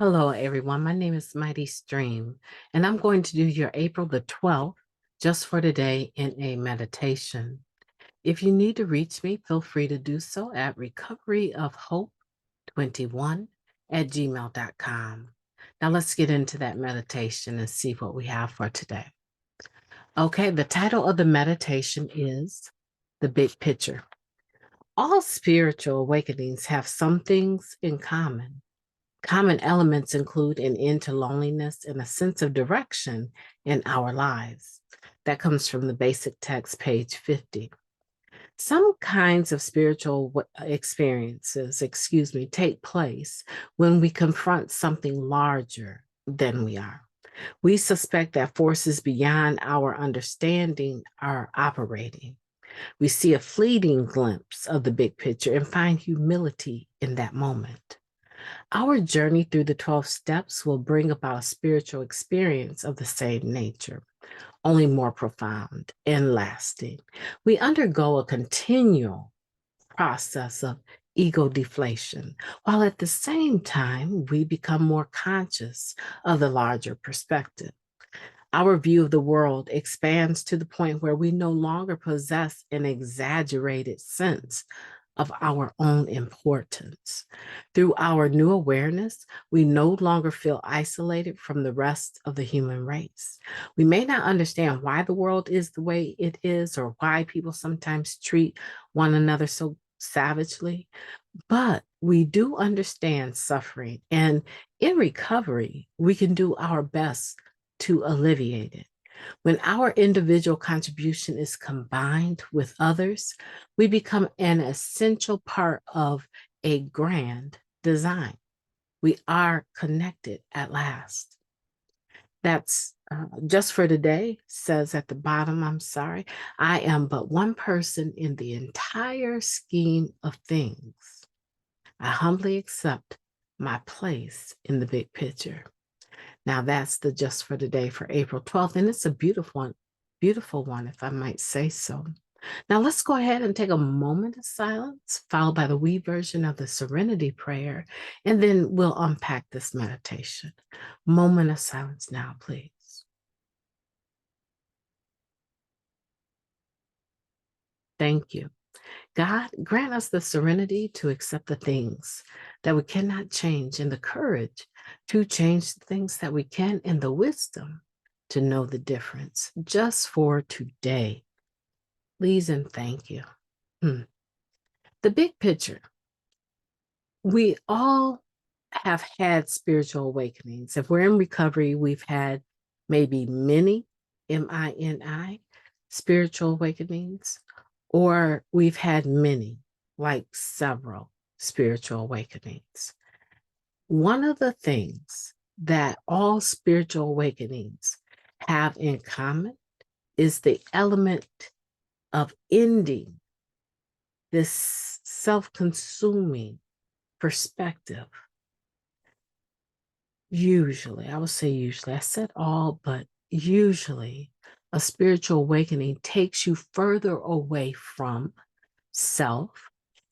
Hello, everyone. My name is Mighty Stream, and I'm going to do your April the 12th, just for today, in a meditation. If you need to reach me, feel free to do so at recoveryofhope21@gmail.com. Now, let's get into that meditation and see what we have for today. Okay, the title of the meditation is The Big Picture. All spiritual awakenings have some things in common. Common elements include an end to loneliness and a sense of direction in our lives. That comes from the basic text, page 50. Some kinds of spiritual experiences, take place when we confront something larger than we are. We suspect that forces beyond our understanding are operating. We see a fleeting glimpse of the big picture and find humility in that moment. Our journey through the 12 steps will bring about a spiritual experience of the same nature, only more profound and lasting. We undergo a continual process of ego-deflation, while at the same time, we become more conscious of the larger perspective. Our view of the world expands to the point where we no longer possess an exaggerated sense of our own importance. Through our new awareness, we no longer feel isolated from the rest of the human race. We may not understand why the world is the way it is or why people sometimes treat one another so savagely, but we do understand suffering. And in recovery, we can do our best to alleviate it. When our individual contribution is combined with others, we become an essential part of a grand design. We are connected at last. That's just for today, says at the bottom, I'm sorry, I am but one person in the entire scheme of things. I humbly accept my place in the big picture. Now that's the just for today for April 12th, and it's a beautiful one, if I might say so. Now let's go ahead and take a moment of silence, followed by the we version of the Serenity Prayer, and then we'll unpack this meditation. Moment of silence now, please. Thank you. God, grant us the serenity to accept the things that we cannot change and the courage to change the things that we can and the wisdom to know the difference just for today. Please and thank you. The big picture. We all have had spiritual awakenings. If we're in recovery, we've had maybe many, M-I-N-I, spiritual awakenings, or we've had many, like several spiritual awakenings. One of the things that all spiritual awakenings have in common is the element of ending this self-consuming perspective. Usually, I would say usually, I said all, but usually a spiritual awakening takes you further away from self.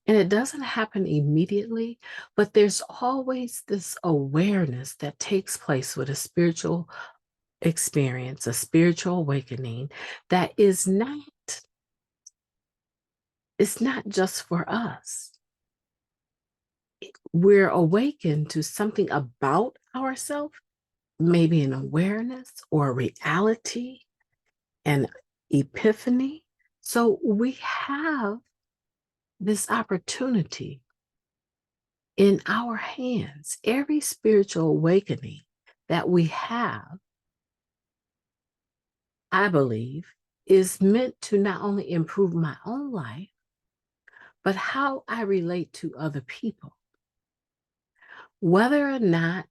And it doesn't happen immediately, but there's always this awareness that takes place with a spiritual experience, a spiritual awakening that is not, it's not just for us. We're awakened to something about ourselves, maybe an awareness or a reality, an epiphany. So we have this opportunity in our hands. Every spiritual awakening that we have, I believe, is meant to not only improve my own life, but how I relate to other people. Whether or not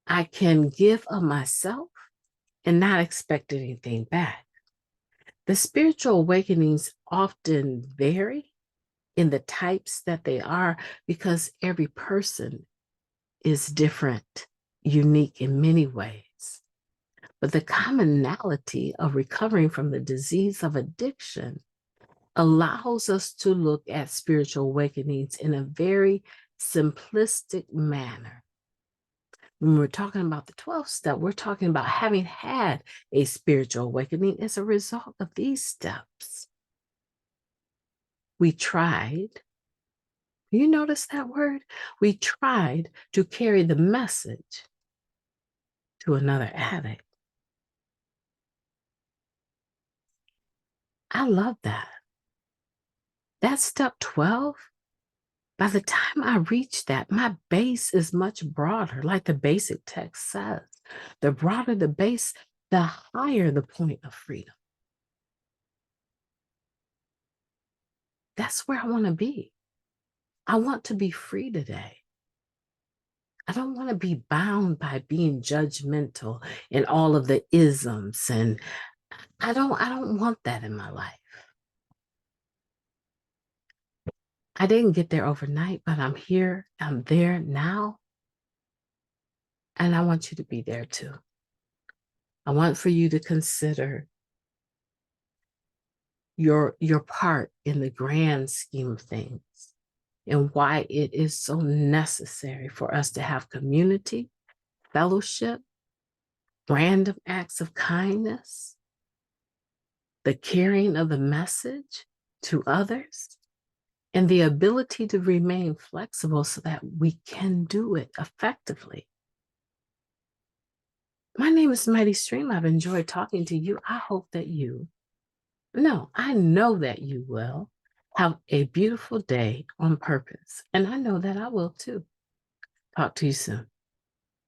I can give of myself and not expect anything back. The spiritual awakenings often vary in the types that they are because every person is different, unique in many ways. But the commonality of recovering from the disease of addiction allows us to look at spiritual awakenings in a very simplistic manner. When we're talking about the 12th step, we're talking about having had a spiritual awakening as a result of these steps. We tried, you notice that word? We tried to carry the message to another addict. I love that. That's step 12. By the time I reach that, my base is much broader, like the basic text says. The broader the base, the higher the point of freedom. That's where I want to be. I want to be free today. I don't want to be bound by being judgmental and all of the isms, and I don't want that in my life. I didn't get there overnight, but I'm here, I'm there now, and I want you to be there too. I want for you to consider your part in the grand scheme of things and why it is so necessary for us to have community, fellowship, random acts of kindness, the carrying of the message to others, and the ability to remain flexible so that we can do it effectively. My name is Mighty Stream. I've enjoyed talking to you. I hope that I know that you will have a beautiful day on purpose. And I know that I will too. Talk to you soon.